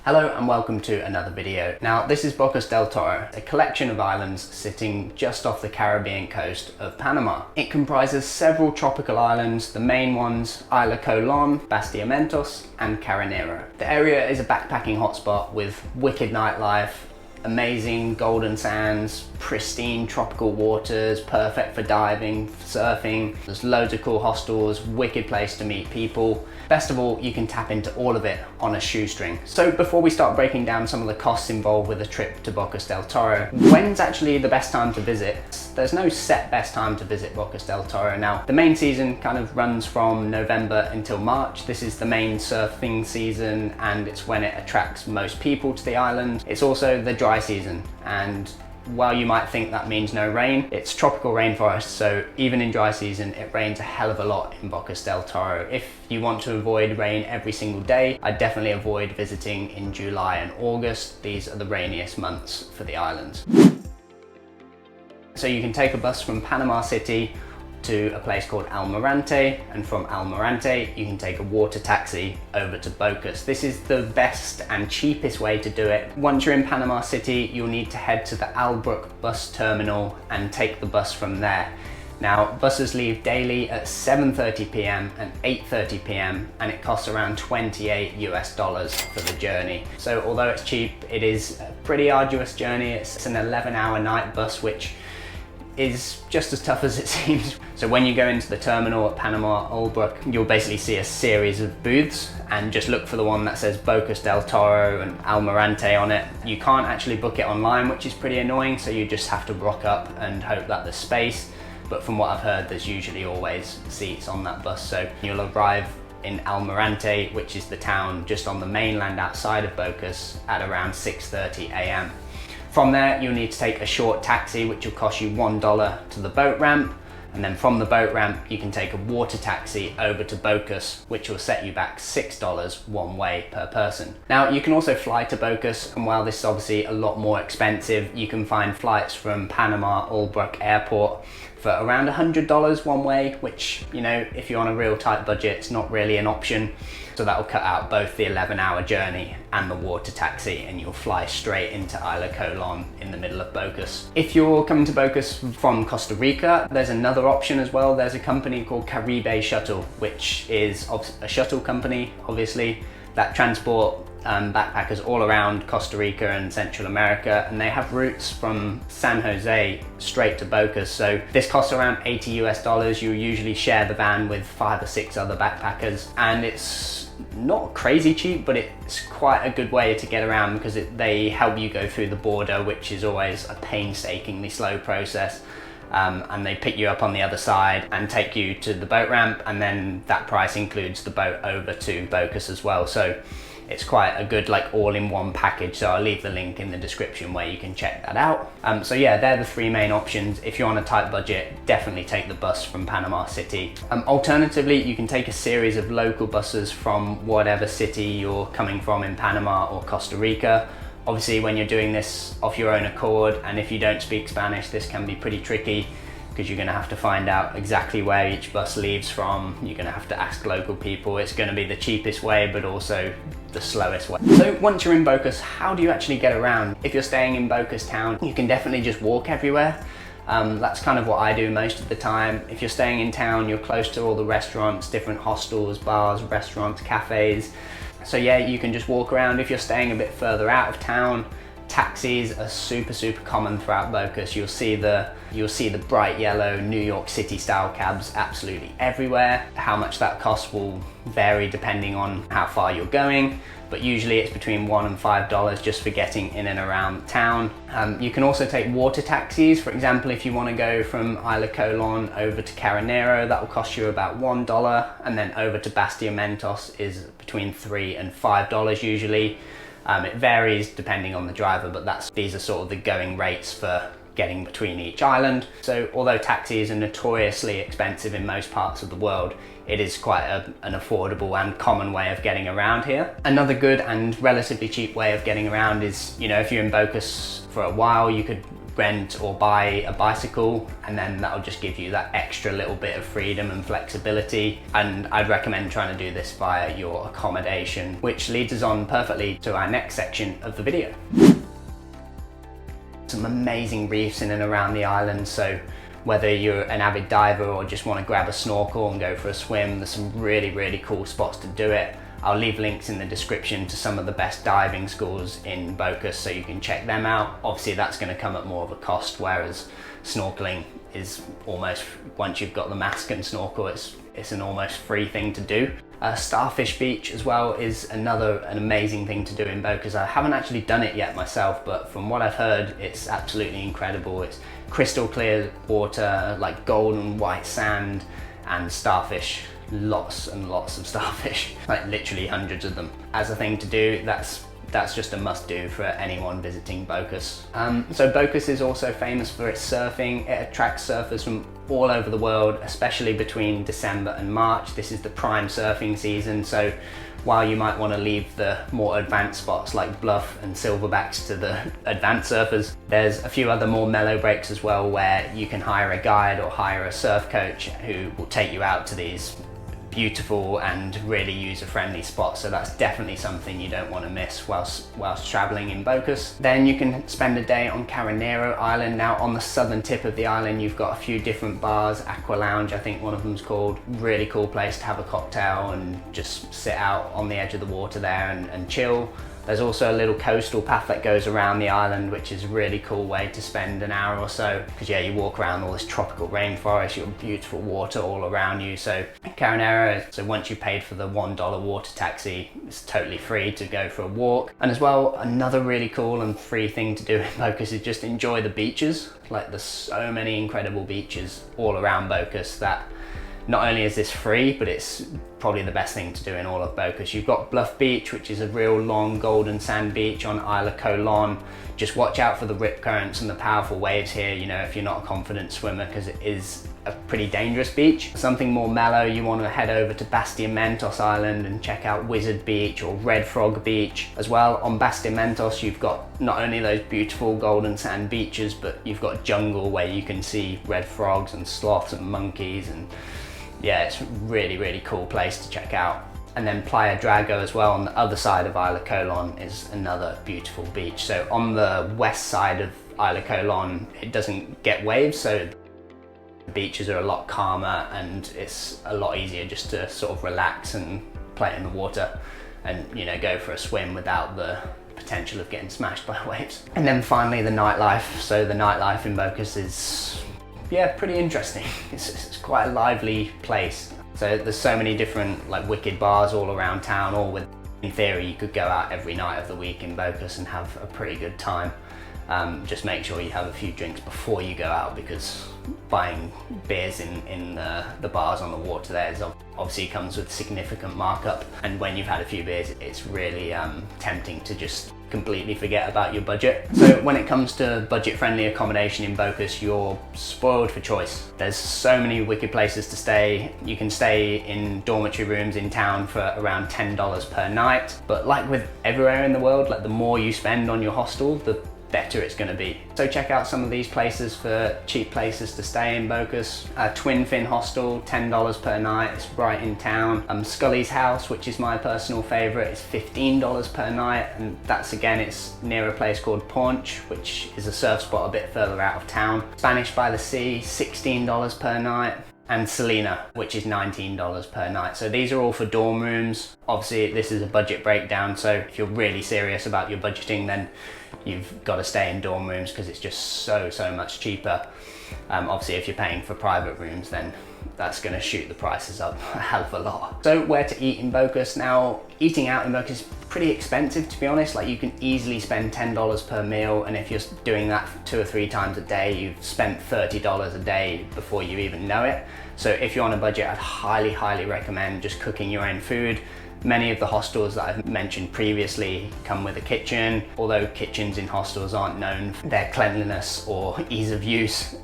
Hello and welcome to another video. Now this is Bocas del Toro, a collection of islands sitting just off the Caribbean coast of Panama. It comprises several tropical islands, the main ones Isla Colon, Bastiamentos and Caranero. The area is a backpacking hotspot with wicked nightlife, amazing golden sands, pristine tropical waters, perfect for diving, surfing. There's loads of cool hostels, wicked place to meet people. Best of all, you can tap into all of it on a shoestring. So before we start breaking down some of the costs involved with a trip to Bocas del Toro, when's actually the best time to visit? There's no set best time to visit Bocas del Toro. Now, the main season kind of runs from November until March. This is the main surfing season and it's when it attracts most people to the island. It's also the dry season, and while you might think that means no rain, it's tropical rainforest, so even in dry season it rains a hell of a lot in Bocas del Toro. If you want to avoid rain every single day, I'd definitely avoid visiting in July and August. These are the rainiest months for the islands. So you can take a bus from Panama City to a place called Almirante, and from Almirante you can take a water taxi over to Bocas. This is the best and cheapest way to do it. Once you're in Panama City, you'll need to head to the Albrook bus terminal and take the bus from there. Now, buses leave daily at 7:30 p.m. and 8:30 p.m. and it costs around $28 for the journey. So although it's cheap, it is a pretty arduous journey. It's an 11-hour night bus, which is just as tough as it seems. So when you go into the terminal at Panama Albrook, you'll basically see a series of booths, and just look for the one that says Bocas del Toro and Almirante on it. You can't actually book it online, which is pretty annoying, so you just have to rock up and hope that there's space. But from what I've heard, there's usually always seats on that bus. So you'll arrive in Almirante, which is the town just on the mainland outside of Bocas, at around 6:30 a.m. From there, you'll need to take a short taxi, which will cost you $1 to the boat ramp. And then from the boat ramp, you can take a water taxi over to Bocas, which will set you back $6 one way per person. Now, you can also fly to Bocas, and while this is obviously a lot more expensive, you can find flights from Panama Albrook Airport for around $100 one way, which, you know, if you're on a real tight budget, it's not really an option. So that will cut out both the 11-hour journey and the water taxi, and you'll fly straight into Isla Colon in the middle of Bocas. If you're coming to Bocas from Costa Rica, there's another option as well. There's a company called Caribe Shuttle, which is a shuttle company, obviously, that transport backpackers all around Costa Rica and Central America, and they have routes from San Jose straight to Bocas. So this costs around $80. You usually share the van with 5 or 6 other backpackers, and it's not crazy cheap, but it's quite a good way to get around because they help you go through the border, which is always a painstakingly slow process. And they pick you up on the other side and take you to the boat ramp, and then that price includes the boat over to Bocas as well. So it's quite a good all-in-one package, so I'll leave the link in the description where you can check that out. So yeah, they're the 3 main options. If you're on a tight budget, definitely take the bus from Panama City. Alternatively, you can take a series of local buses from whatever city you're coming from in Panama or Costa Rica. Obviously, when you're doing this off your own accord, and if you don't speak Spanish, this can be pretty tricky, because you're going to have to find out exactly where each bus leaves from. You're going to have to ask local people. It's going to be the cheapest way, but also the slowest way. So once you're in Bocas, how do you actually get around? If you're staying in Bocas town, you can definitely just walk everywhere. That's kind of what I do most of the time. If you're staying in town, you're close to all the restaurants, different hostels, bars, restaurants, cafes. So yeah, you can just walk around. If you're staying a bit further out of town, taxis are super common throughout Bocas. You'll see the bright yellow New York City style cabs absolutely everywhere. How much that costs will vary depending on how far you're going, but usually it's between $1 and $5 just for getting in and around town. You can also take water taxis. For example, if you want to go from Isla Colon over to Caranero, that will cost you about $1, and then over to Bastiamentos is between $3 and $5 usually. It varies depending on the driver, but these are sort of the going rates for getting between each island. So although taxis are notoriously expensive in most parts of the world, it is quite an affordable and common way of getting around here. Another good and relatively cheap way of getting around is, you know, if you're in Bocas for a while, you could rent or buy a bicycle, and then that'll just give you that extra little bit of freedom and flexibility. And I'd recommend trying to do this via your accommodation, which leads us on perfectly to our next section of the video. Some amazing reefs in and around the island, so whether you're an avid diver or just want to grab a snorkel and go for a swim, there's some really cool spots to do it. I'll leave links in the description to some of the best diving schools in Bocas so you can check them out. Obviously that's going to come at more of a cost, whereas snorkeling is almost, once you've got the mask and snorkel, it's an almost free thing to do. Starfish Beach as well is an amazing thing to do in Bocas. I haven't actually done it yet myself, but from what I've heard, it's absolutely incredible. It's crystal clear water, like golden white sand, and starfish. Lots and lots of starfish, like literally hundreds of them. As a thing to do, that's just a must do for anyone visiting Bocas. So Bocas is also famous for its surfing. It attracts surfers from all over the world, especially between December and March. This is the prime surfing season, so while you might want to leave the more advanced spots like Bluff and Silverbacks to the advanced surfers, there's a few other more mellow breaks as well where you can hire a guide or hire a surf coach who will take you out to these beautiful and really user-friendly spots. So that's definitely something you don't want to miss whilst traveling in Bocas. Then you can spend a day on Carneiro Island. Now on the southern tip of the island, you've got a few different bars. Aqua Lounge, I think one of them's called. Really cool place to have a cocktail and just sit out on the edge of the water there and chill. There's also a little coastal path that goes around the island, which is a really cool way to spend an hour or so. Because yeah, you walk around all this tropical rainforest, you've got beautiful water all around you. So Carneiro, so once you paid for the $1 water taxi, it's totally free to go for a walk. And as well, another really cool and free thing to do in Bocas is just enjoy the beaches. Like there's so many incredible beaches all around Bocas that not only is this free, but it's probably the best thing to do in all of Bocas. You've got Bluff Beach, which is a real long golden sand beach on Isla Colon. Just watch out for the rip currents and the powerful waves here, you know, if you're not a confident swimmer, because it is a pretty dangerous beach. Something more mellow, you want to head over to Bastiamentos Island and check out Wizard Beach or Red Frog Beach. As well, on Bastiamentos, you've got not only those beautiful golden sand beaches, but you've got jungle where you can see red frogs and sloths and monkeys, and yeah, it's a really cool place to check out. And then Playa Drago as well on the other side of Isla Colon is another beautiful beach. So on the west side of Isla Colon, it doesn't get waves, so the beaches are a lot calmer and it's a lot easier just to sort of relax and play in the water and, you know, go for a swim without the potential of getting smashed by waves. And then finally the nightlife. So the nightlife in Bocas is, yeah, pretty interesting. It's quite a lively place. So there's so many different like wicked bars all around town, all with, in theory, you could go out every night of the week in Bocas and have a pretty good time. Just make sure you have a few drinks before you go out, because buying beers in the bars on the water there is obviously comes with significant markup, and when you've had a few beers, it's really tempting to just completely forget about your budget. So when it comes to budget-friendly accommodation in Bocas, you're spoiled for choice. There's so many wicked places to stay. You can stay in dormitory rooms in town for around $10 per night, but like with everywhere in the world, like the more you spend on your hostel, the better it's going to be. So check out some of these places for cheap places to stay in Bocas. Twin Fin Hostel, $10 per night, it's right in town. Scully's House, which is my personal favourite, is $15 per night, and that's again, it's near a place called Paunch, which is a surf spot a bit further out of town. Spanish by the Sea, $16 per night. And Selena, which is $19 per night. So these are all for dorm rooms. Obviously this is a budget breakdown, so if you're really serious about your budgeting, then you've got to stay in dorm rooms because it's just so much cheaper. Obviously if you're paying for private rooms, then that's going to shoot the prices up a hell of a lot. So where to eat in Bocas? Now, eating out in Bocas is pretty expensive, to be honest. Like, you can easily spend $10 per meal, and if you're doing that 2 or 3 times a day, you've spent $30 a day before you even know it. So if you're on a budget, I'd highly recommend just cooking your own food. Many of the hostels that I've mentioned previously come with a kitchen, although kitchens in hostels aren't known for their cleanliness or ease of use.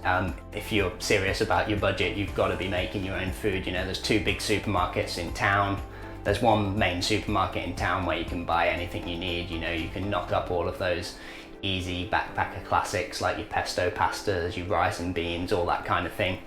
If you're serious about your budget, you've got to be making your own food. You know, there's 2 big supermarkets in town. There's one main supermarket in town where you can buy anything you need. You know, you can knock up all of those easy backpacker classics like your pesto pastas, your rice and beans, all that kind of thing.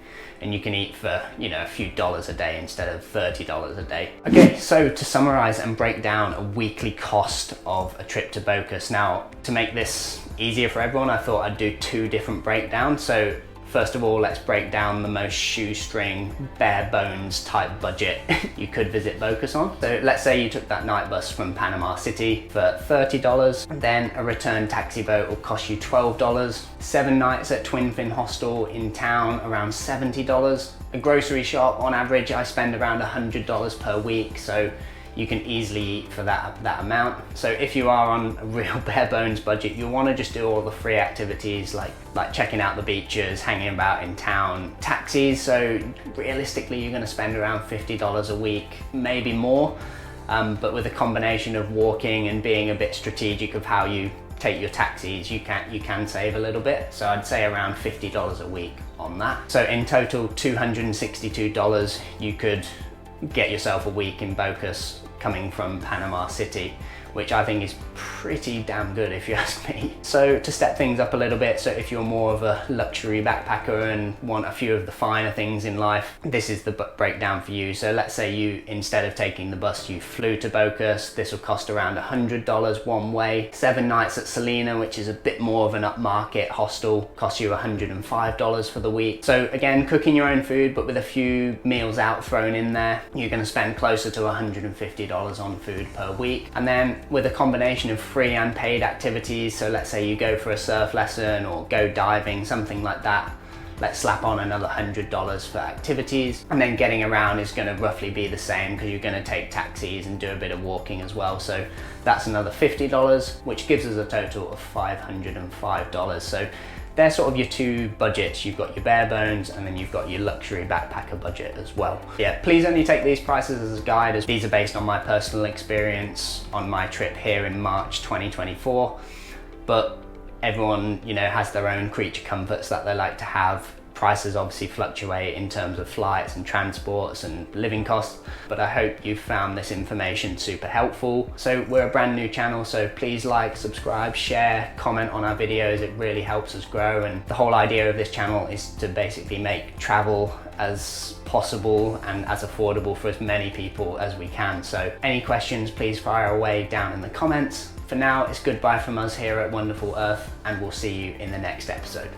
And you can eat for, you know, a few dollars a day instead of $30 a day. Okay, so to summarize and break down a weekly cost of a trip to Bocas. Now, to make this easier for everyone, I thought I'd do 2 different breakdowns. So first of all, let's break down the most shoestring, bare bones type budget you could visit Bocas on. So let's say you took that night bus from Panama City for $30, then a return taxi boat will cost you $12, 7 nights at Twin Fin Hostel in town around $70, a grocery shop on average I spend around $100 per week, so you can easily eat for that amount. So if you are on a real bare bones budget, you'll want to just do all the free activities like checking out the beaches, hanging about in town, taxis. So realistically, you're going to spend around $50 a week, maybe more. But with a combination of walking and being a bit strategic of how you take your taxis, you can save a little bit. So I'd say around $50 a week on that. So in total, $262, you could get yourself a week in Bocas coming from Panama City, which I think is pretty damn good if you ask me. So to step things up a little bit, so if you're more of a luxury backpacker and want a few of the finer things in life, this is the breakdown for you. So let's say you, instead of taking the bus, you flew to Bocas. This will cost around $100 one way. 7 nights at Selena, which is a bit more of an upmarket hostel, costs you $105 for the week. So again, cooking your own food, but with a few meals out thrown in there, you're gonna spend closer to $150 on food per week. And then with a combination of free and paid activities, so let's say you go for a surf lesson or go diving, something like that, let's slap on another $100 for activities, and then getting around is going to roughly be the same because you're going to take taxis and do a bit of walking as well, so that's another $50, which gives us a total of $505. So they're sort of your 2 budgets. You've got your bare bones and then you've got your luxury backpacker budget as well. Yeah, please only take these prices as a guide, as these are based on my personal experience on my trip here in March 2024. But everyone, you know, has their own creature comforts that they like to have. Prices obviously fluctuate in terms of flights and transports and living costs, but I hope you found this information super helpful. So we're a brand new channel, so please like, subscribe, share, comment on our videos. It really helps us grow, and the whole idea of this channel is to basically make travel as possible and as affordable for as many people as we can. So any questions, please fire away down in the comments. For now, it's goodbye from us here at Wonderful Earth, and we'll see you in the next episode.